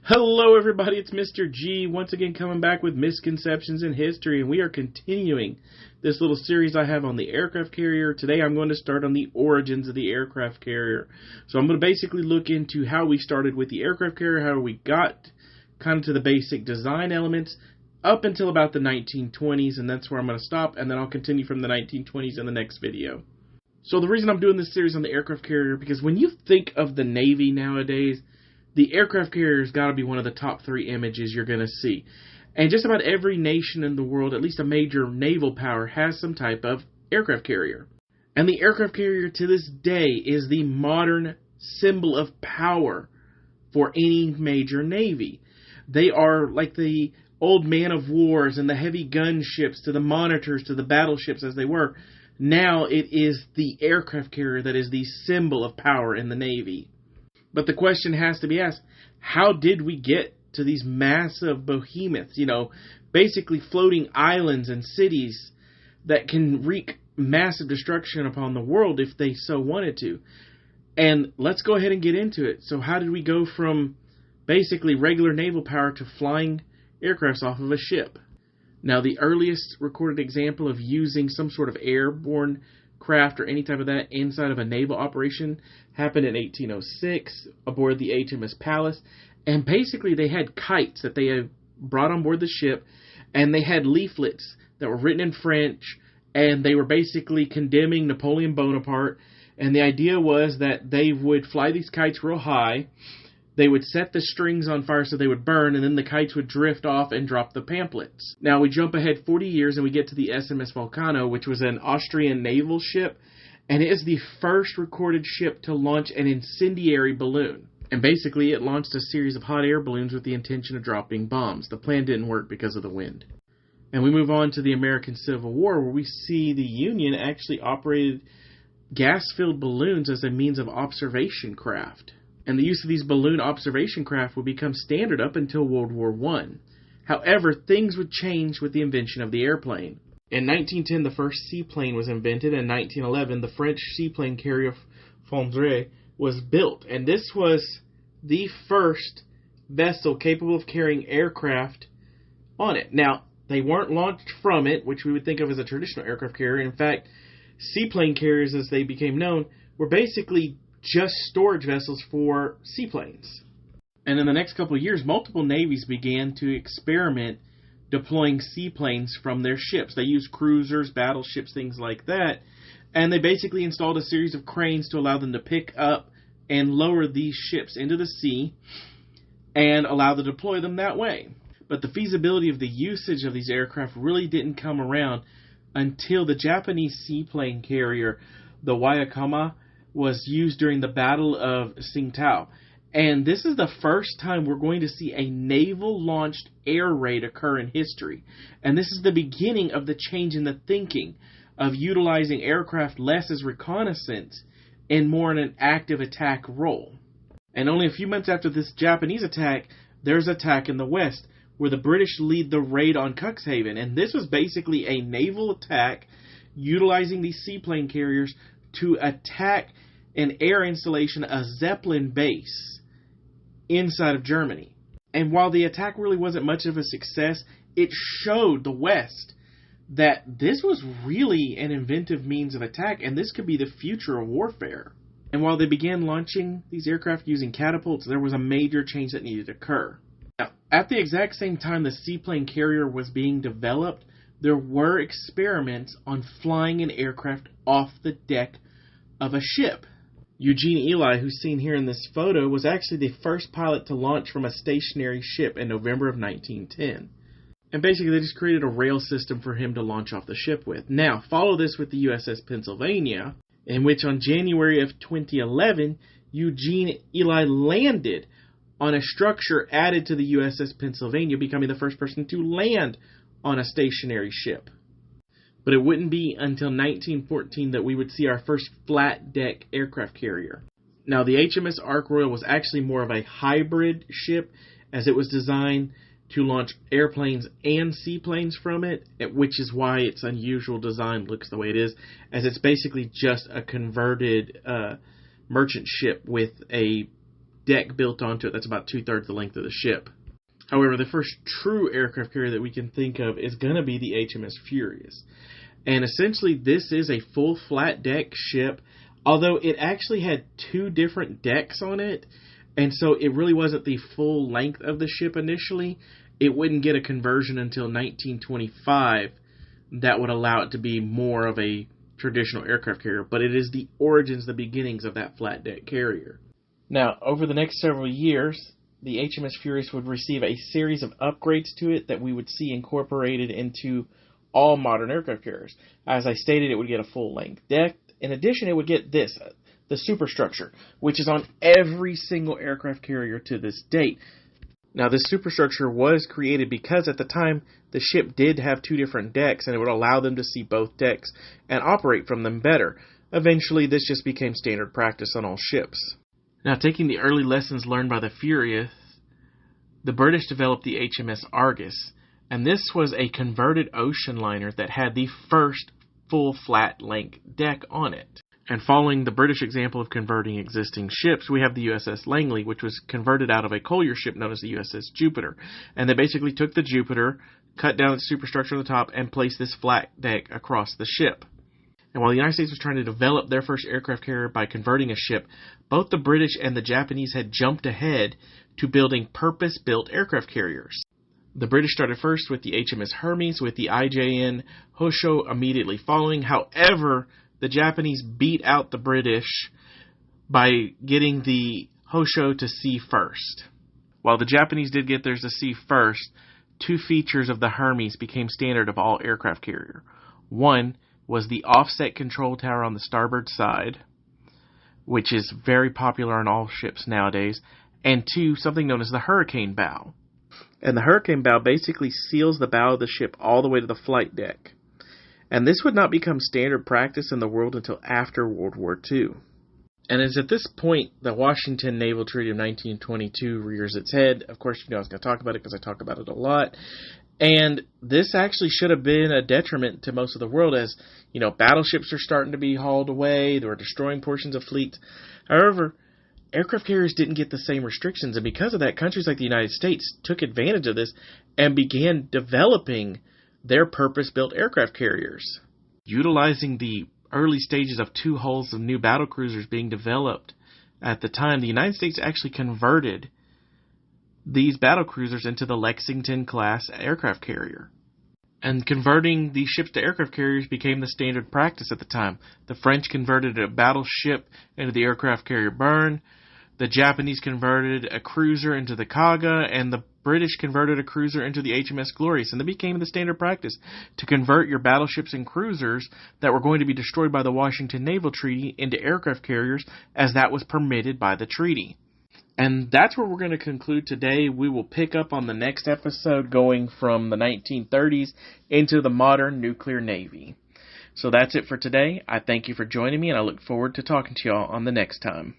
Hello everybody, it's Mr. G, once again coming back with Misconceptions in History, and we are continuing this little series I have on the aircraft carrier. Today I'm going to start on the origins of the aircraft carrier. So I'm going to basically look into how we started with the aircraft carrier, how we got kind of to the basic design elements up until about the 1920s, and that's where I'm going to stop, and then I'll continue from the 1920s in the next video. So the reason I'm doing this series on the aircraft carrier, because when you think of the Navy nowadays, the aircraft carrier has got to be one of the top three images you're going to see. And just about every nation in the world, at least a major naval power, has some type of aircraft carrier. And the aircraft carrier to this day is the modern symbol of power for any major navy. They are like the old man of wars and the heavy gunships to the monitors to the battleships as they were. Now it is the aircraft carrier that is the symbol of power in the Navy. But the question has to be asked, how did we get to these massive behemoths, basically floating islands and cities that can wreak massive destruction upon the world if they so wanted to? And let's go ahead and get into it. So how did we go from basically regular naval power to flying aircrafts off of a ship? Now, the earliest recorded example of using some sort of airborne craft or any type of that inside of a naval operation happened in 1806 aboard the HMS Pallas, and basically they had kites that they had brought on board the ship, and they had leaflets that were written in French, and they were basically condemning Napoleon Bonaparte, and the idea was that they would fly these kites real high, they would set the strings on fire so they would burn, and then the kites would drift off and drop the pamphlets. Now we jump ahead 40 years and we get to the SMS Volcano, which was an Austrian naval ship, and it is the first recorded ship to launch an incendiary balloon. And basically it launched a series of hot air balloons with the intention of dropping bombs. The plan didn't work because of the wind. And we move on to the American Civil War, where we see the Union actually operated gas-filled balloons as a means of observation craft. And the use of these balloon observation craft would become standard up until World War I. However, things would change with the invention of the airplane. In 1910, the first seaplane was invented, and in 1911, the French seaplane carrier Flandre was built. And this was the first vessel capable of carrying aircraft on it. Now, they weren't launched from it, which we would think of as a traditional aircraft carrier. In fact, seaplane carriers, as they became known, were basically just storage vessels for seaplanes. And in the next couple of years, multiple navies began to experiment deploying seaplanes from their ships. They used cruisers, battleships, things like that, and they basically installed a series of cranes to allow them to pick up and lower these ships into the sea and allow them to deploy them that way. But the feasibility of the usage of these aircraft really didn't come around until the Japanese seaplane carrier, the Waiakama, was used during the Battle of Tsingtao. And this is the first time we're going to see a naval-launched air raid occur in history. And this is the beginning of the change in the thinking of utilizing aircraft less as reconnaissance and more in an active attack role. And only a few months after this Japanese attack, there's an attack in the West where the British lead the raid on Cuxhaven. And this was basically a naval attack utilizing these seaplane carriers to attack an air installation, a Zeppelin base inside of Germany. And while the attack really wasn't much of a success, it showed the West that this was really an inventive means of attack, and this could be the future of warfare. And while they began launching these aircraft using catapults, there was a major change that needed to occur. Now, at the exact same time the seaplane carrier was being developed, there were experiments on flying an aircraft off the deck of a ship. Eugene Ely, who's seen here in this photo, was actually the first pilot to launch from a stationary ship in November of 1910. And basically they just created a rail system for him to launch off the ship with. Now, follow this with the USS Pennsylvania, in which on January of 2011, Eugene Ely landed on a structure added to the USS Pennsylvania, becoming the first person to land on a stationary ship. But it wouldn't be until 1914 that we would see our first flat-deck aircraft carrier. Now, the HMS Ark Royal was actually more of a hybrid ship, as it was designed to launch airplanes and seaplanes from it, which is why its unusual design looks the way it is, as it's basically just a converted merchant ship with a deck built onto it that's about 2/3 the length of the ship. However, the first true aircraft carrier that we can think of is going to be the HMS Furious. And essentially, this is a full flat deck ship, although it actually had 2 different decks on it, and so it really wasn't the full length of the ship initially. It wouldn't get a conversion until 1925 that would allow it to be more of a traditional aircraft carrier, but it is the origins, the beginnings of that flat deck carrier. Now, over the next several years, the HMS Furious would receive a series of upgrades to it that we would see incorporated into all modern aircraft carriers. As I stated, it would get a full-length deck. In addition, it would get this, the superstructure, which is on every single aircraft carrier to this date. Now, this superstructure was created because at the time, the ship did have 2 different decks, and it would allow them to see both decks and operate from them better. Eventually, this just became standard practice on all ships. Now, taking the early lessons learned by the Furious, the British developed the HMS Argus, and this was a converted ocean liner that had the first full flat-length deck on it. And following the British example of converting existing ships, we have the USS Langley, which was converted out of a collier ship known as the USS Jupiter. And they basically took the Jupiter, cut down its superstructure on the top, and placed this flat deck across the ship. And while the United States was trying to develop their first aircraft carrier by converting a ship, both the British and the Japanese had jumped ahead to building purpose-built aircraft carriers. The British started first with the HMS Hermes, with the IJN Hosho immediately following. However, the Japanese beat out the British by getting the Hosho to sea first. While the Japanese did get theirs to sea first, 2 features of the Hermes became standard of all aircraft carrier. One was the offset control tower on the starboard side, which is very popular on all ships nowadays, and 2, something known as the hurricane bow. And the hurricane bow basically seals the bow of the ship all the way to the flight deck. And this would not become standard practice in the world until after World War II. And it's at this point the Washington Naval Treaty of 1922 rears its head. Of course, you know I was going to talk about it because I talk about it a lot. And this actually should have been a detriment to most of the world, as, you know, battleships are starting to be hauled away. They were destroying portions of fleets. However, aircraft carriers didn't get the same restrictions, and because of that, countries like the United States took advantage of this and began developing their purpose-built aircraft carriers. Utilizing the early stages of 2 hulls of new battlecruisers being developed at the time, the United States actually converted these battlecruisers into the Lexington-class aircraft carrier. And converting these ships to aircraft carriers became the standard practice at the time. The French converted a battleship into the aircraft carrier Bern, the Japanese converted a cruiser into the Kaga, and the British converted a cruiser into the HMS Glorious. And it became the standard practice to convert your battleships and cruisers that were going to be destroyed by the Washington Naval Treaty into aircraft carriers, as that was permitted by the treaty. And that's where we're going to conclude today. We will pick up on the next episode going from the 1930s into the modern nuclear navy. So that's it for today. I thank you for joining me, and I look forward to talking to y'all on the next time.